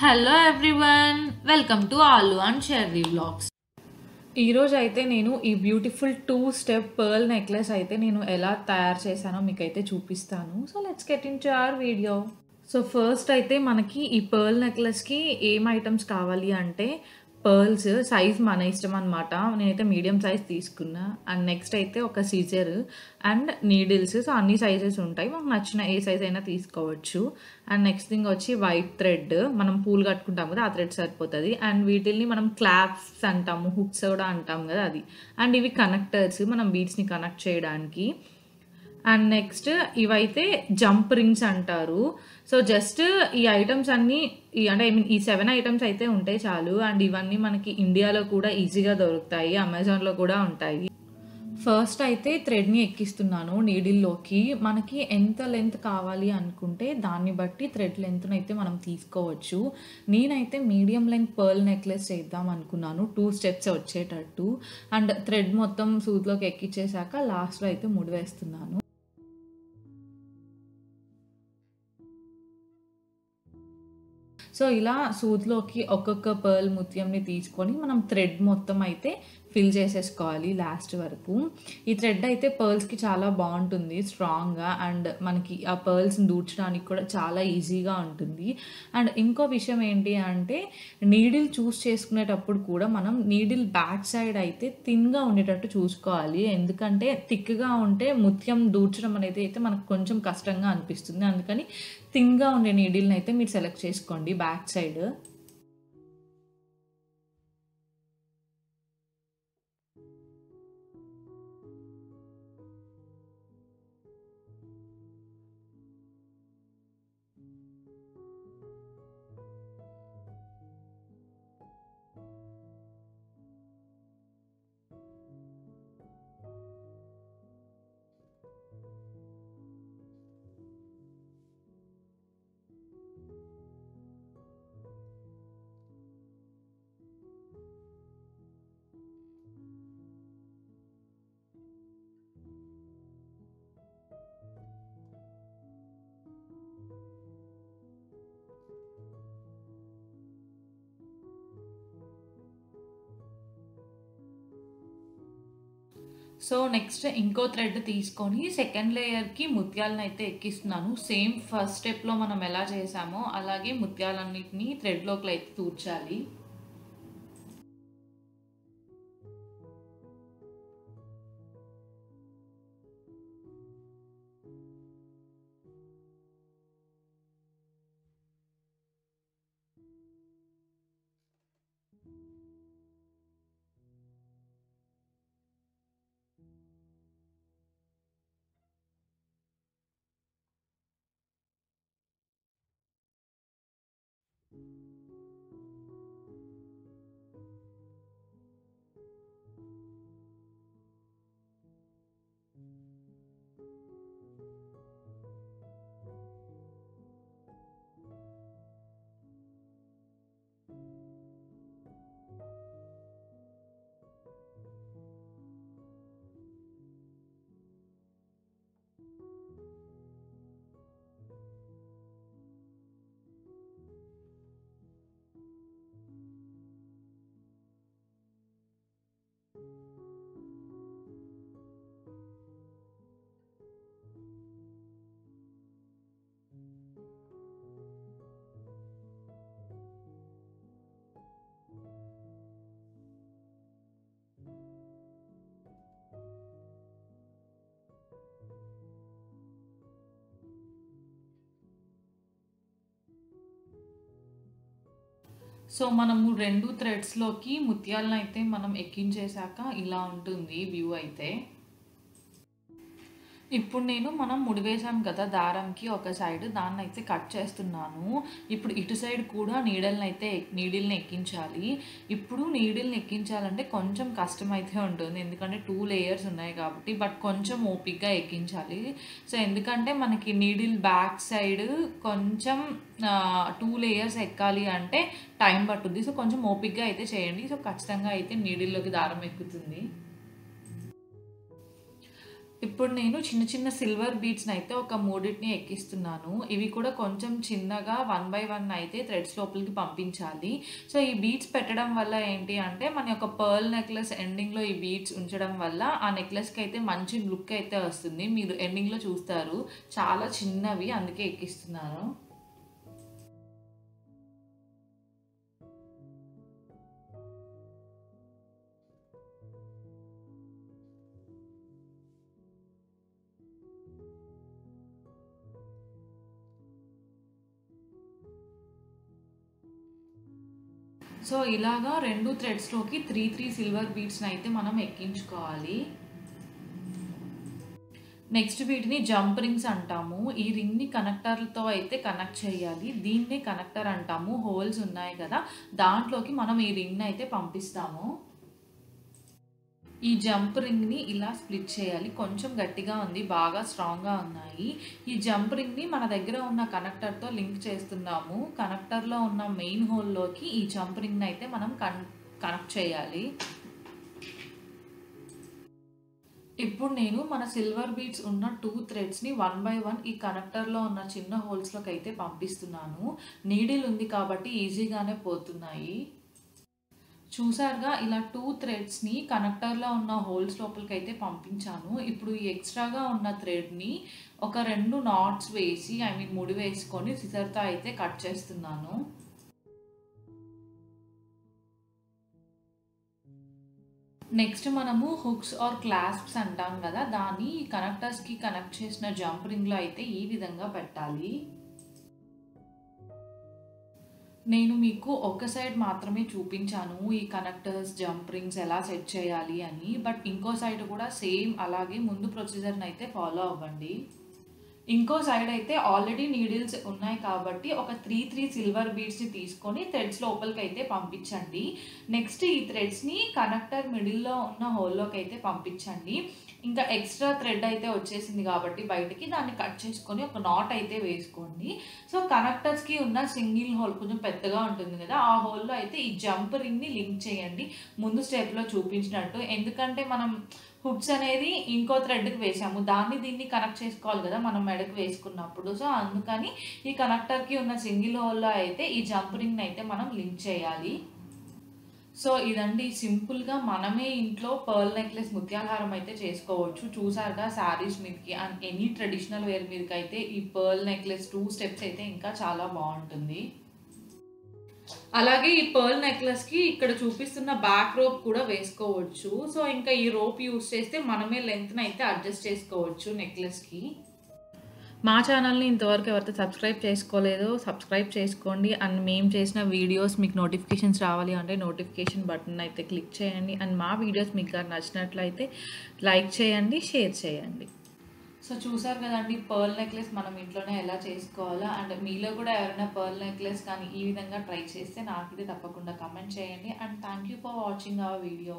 Hello everyone, welcome to ఆలు and Sherry vlogs. ఈరోజు అయితే నేను ఈ బ్యూటిఫుల్ 2 స్టెప్ పర్ల్ నెక్లెస్ అయితే నేను ఎలా తయారు చేశానో మీకైతే చూపిస్తాను. So let's get in to our video. So first అయితే మనకి ఈ పర్ల్ నెక్లెస్కి ఏం ఐటమ్స్ కావాలి అంటే పర్ల్స్ సైజ్ మన ఇష్టం అనమాట. నేనైతే మీడియం సైజ్ తీసుకున్నా. అండ్ నెక్స్ట్ అయితే ఒక సీజర్ అండ్ నీడిల్స్. సో అన్ని సైజెస్ ఉంటాయి, మనకు నచ్చిన ఏ సైజ్ అయినా తీసుకోవచ్చు. అండ్ నెక్స్ట్ థింగ్ వచ్చి వైట్ థ్రెడ్, మనం పూలు కట్టుకుంటాం కదా, ఆ థ్రెడ్ సరిపోతుంది. అండ్ వీటిల్ని మనం క్లాప్స్ అంటాము, హుక్స్ కూడా అంటాం కదా, అది. అండ్ ఇవి కనెక్టర్స్, మనం బీడ్స్ని కనెక్ట్ చేయడానికి. అండ్ నెక్స్ట్ ఇవైతే జంప్ రింగ్స్ అంటారు. సో జస్ట్ ఈ ఐటమ్స్ అన్నీ అంటే ఐ మీన్ ఈ 7 ఐటమ్స్ అయితే ఉంటే చాలు. అండ్ ఇవన్నీ మనకి ఇండియాలో కూడా ఈజీగా దొరుకుతాయి, అమెజాన్లో కూడా ఉంటాయి. ఫస్ట్ అయితే థ్రెడ్ని ఎక్కిస్తున్నాను నీడిల్లోకి. మనకి ఎంత లెంత్ కావాలి అనుకుంటే దాన్ని బట్టి థ్రెడ్ లెంత్ను అయితే మనం తీసుకోవచ్చు. నేనైతే మీడియం లెంత్ పర్ల్ నెక్లెస్ చేద్దాం అనుకున్నాను, 2 స్టెప్స్ వచ్చేటట్టు. అండ్ థ్రెడ్ మొత్తం సూదిలోకి ఎక్కించేసాక లాస్ట్లో అయితే ముడి వేస్తున్నాను. సో ఇలా సూదిలోకి ఒక్కొక్క పర్ల్ ముత్యంని తీసుకొని మనం థ్రెడ్ మొత్తం అయితే ఫిల్ చేసేసుకోవాలి లాస్ట్ వరకు. ఈ థ్రెడ్ అయితే పర్ల్స్కి చాలా బాగుంటుంది, స్ట్రాంగ్గా. అండ్ మనకి ఆ పర్ల్స్ని దూర్చడానికి కూడా చాలా ఈజీగా ఉంటుంది. అండ్ ఇంకో విషయం ఏంటి అంటే నీడిల్ చూస్ చేసుకునేటప్పుడు కూడా మనం నీడిల్ బ్యాక్ సైడ్ అయితే థిన్గా ఉండేటట్టు చూసుకోవాలి. ఎందుకంటే థిక్గా ఉంటే ముత్యం దూర్చడం అనేది అయితే మనకు కొంచెం కష్టంగా అనిపిస్తుంది. అందుకని థిన్గా ఉండే నీడిల్ని అయితే మీరు సెలెక్ట్ చేసుకోండి బ్యాక్ సైడ్. సో నెక్స్ట్ ఇంకో థ్రెడ్ తీసుకొని సెకండ్ లేయర్కి ముత్యాలను అయితే ఎక్కిస్తున్నాను. సేమ్ ఫస్ట్ స్టెప్లో మనం ఎలా చేసామో అలాగే ముత్యాలన్నిటిని థ్రెడ్లోకి అయితే తూర్చాలి. సో మనము 2 థ్రెడ్స్లోకి ముత్యాలను అయితే మనం ఎక్కించేసాక ఇలా ఉంటుంది వ్యూ అయితే. ఇప్పుడు మనం ముడి వేసాం కదా దారంకి ఒక సైడ్, దాన్ని అయితే కట్ చేస్తున్నాను. ఇప్పుడు ఇటు సైడ్ కూడా నీడిల్ని ఎక్కించాలి. ఇప్పుడు నీడిల్ని ఎక్కించాలంటే కొంచెం కష్టం అయితే ఉంటుంది, ఎందుకంటే 2 లేయర్స్ ఉన్నాయి కాబట్టి. బట్ కొంచెం ఓపిక్గా ఎక్కించాలి. సో ఎందుకంటే మనకి నీడిల్ బ్యాక్ సైడ్ కొంచెం 2 లేయర్స్ ఎక్కాలి అంటే టైం పట్టుద్ది. సో కొంచెం ఓపిక్గా అయితే చేయండి. సో ఖచ్చితంగా అయితే నీడిల్లోకి దారం ఎక్కుతుంది. ఇప్పుడు నేను చిన్న చిన్న సిల్వర్ బీడ్స్‌ని అయితే ఒక మూడిటిని ఎక్కిస్తున్నాను. ఇవి కూడా కొంచెం చిన్నగా 1 బై 1 అయితే థ్రెడ్స్ లోపలికి పంపించాలి. సో, ఈ బీడ్స్ పెట్టడం వల్ల ఏంటి అంటే మన యొక్క పర్ల్ నెక్లెస్ ఎండింగ్‌లో ఈ బీడ్స్ ఉంచడం వల్ల ఆ నెక్లెస్‌కి అయితే మంచి లుక్ అయితే వస్తుంది. మీరు ఎండింగ్‌లో చూస్తారు. చాలా చిన్నవి అందుకే ఎక్కిస్తున్నాను. సో, ఇలాగా 2 థ్రెడ్స్‌లోకి 3 సిల్వర్ బీడ్స్‌ని అయితే మనం ఎక్కించుకోవాలి. నెక్స్ట్ వీటిని జంప్ రింగ్స్ అంటాము. ఈ రింగ్‌ని కనెక్టర్‌లతో అయితే కనెక్ట్ చేయాలి. దీన్నే కనెక్టర్ అంటాము. హోల్స్ ఉన్నాయి కదా! దాంట్లోకి మనం ఈ రింగ్‌ని అయితే పంపిస్తాము. ఈ జంప్ రింగ్‌ని ఇలా స్ప్లిట్ చేయాలి. కొంచెం గట్టిగా ఉంది. బాగా స్ట్రాంగ్‌గా ఉన్నాయి. ఈ జంప్ రింగ్‌ని మన దగ్గర ఉన్న కనెక్టర్‌తో లింక్ చేస్తున్నాము. కనెక్టర్‌లో ఉన్న మెయిన్ హోల్‌లోకి ఈ జంప్ రింగ్‌ని అయితే మనం కనెక్ట్ చేయాలి. ఇప్పుడు నేను మన సిల్వర్ బీడ్స్ ఉన్న 2 థ్రెడ్స్‌ని 1 బై 1 ఈ కనెక్టర్‌లో ఉన్న చిన్న హోల్స్‌లోకి అయితే పంపిస్తున్నాను. నీడిల్ ఉంది కాబట్టి ఈజీగానే పోతున్నాయి. చూసారుగా ఇలా 2 థ్రెడ్స్‌ని కనెక్టర్‌లో ఉన్న హోల్స్ లోపలికైతే పంపించాను. ఇప్పుడు ఈ ఎక్స్‌ట్రాగా ఉన్న థ్రెడ్‌ని ఒక 2 నాట్స్ వేసి ముడి వేసుకొని సిజర్‌తో అయితే కట్ చేస్తున్నాను. నెక్స్ట్ మనము హుక్స్ ఆర్ క్లాస్ప్స్ అంటాం కదా! దాన్ని కనెక్టర్స్‌కి కనెక్ట్ చేసిన జంప్ రింగ్‌లో అయితే ఈ విధంగా పెట్టాలి. నేను మీకు ఒక సైడ్ మాత్రమే చూపించాను. ఈ కనెక్టర్స్, జంప్ రింగ్స్ ఎలా సెట్ చేయాలి అని. బట్ ఇంకో సైడ్ కూడా సేమ్ అలాగే ముందు ప్రొసీజర్‌నైతే ఫాలో అవ్వండి. ఇంకో సైడ్ అయితే ఆల్రెడీ నీడిల్స్ ఉన్నాయి కాబట్టి ఒక 3 సిల్వర్ బీడ్స్‌ని తీసుకొని థ్రెడ్స్ లోపలికైతే పంపించండి. నెక్స్ట్ ఈ థ్రెడ్స్‌ని కనెక్టర్ మిడిల్‌లో ఉన్న హోల్‌లోకైతే పంపించండి. ఇంకా ఎక్స్‌ట్రా థ్రెడ్ అయితే వచ్చేసింది కాబట్టి బయటికి దాన్ని కట్ చేసుకొని ఒక నాట్ అయితే వేసుకోండి. సో, కనెక్టర్స్‌కి ఉన్న సింగిల్ హోల్ కొంచెం పెద్దగా ఉంటుంది కదా! ఆ హోల్‌లో అయితే ఈ జంప్ రింగ్‌ని లింక్ చేయండి. ముందు స్టెప్‌లో చూపించినట్టు. ఎందుకంటే మనం హుక్స్ అనేది ఇంకో థ్రెడ్‌కి వేసాము. దాన్ని దీన్ని కనెక్ట్ చేసుకోవాలి కదా! మనం మెడకి వేసుకున్నప్పుడు. సో, అందుకని ఈ కనెక్టర్‌కి ఉన్న సింగిల్ హోల్‌లో అయితే ఈ జంప్ రింగ్‌ని అయితే మనం లింక్ చేయాలి. సో, ఇదండి సింపుల్‌గా మనమే ఇంట్లో పర్ల్ నెక్లెస్ ముత్యాల హారం అయితే చేసుకోవచ్చు. చూసారుగా శారీస్ మీదకి అండ్ ఎనీ ట్రెడిషనల్ వేర్ మీదకైతే ఈ పర్ల్ నెక్లెస్ 2 స్టెప్స్ అయితే ఇంకా చాలా బావుంటుంది. అలాగే ఈ పర్ల్ నెక్లెస్‌కి ఇక్కడ చూపిస్తున్న బ్యాక్ రోప్ కూడా వేసుకోవచ్చు. సో, ఇంకా ఈ రోప్ యూజ్ చేస్తే మనమే లెంగ్త్‌నైతే అడ్జస్ట్ చేసుకోవచ్చు నెక్లెస్‌కి. మా ఛానల్‌ని ఇంతవరకు ఎవరైతే సబ్స్క్రైబ్ చేసుకోలేదో సబ్స్క్రైబ్ చేసుకోండి. అండ్ మేము చేసిన వీడియోస్ మీకు నోటిఫికేషన్స్ రావాలి అంటే నోటిఫికేషన్ బటన్ అయితే క్లిక్ చేయండి. అండ్ మా వీడియోస్ మీకు గాని నచ్చినట్లయితే లైక్ చేయండి, షేర్ చేయండి. సో, చూసారు కదండీ పర్ల్ నెక్లెస్ మనం ఇంట్లోనే ఎలా చేసుకోవాలో. అండ్ మీలో కూడా ఎవరైనా పర్ల్ నెక్లెస్ కానీ ఈ విధంగా ట్రై చేస్తే నాకైతే తప్పకుండా కామెంట్ చేయండి. And thank you for watching our video.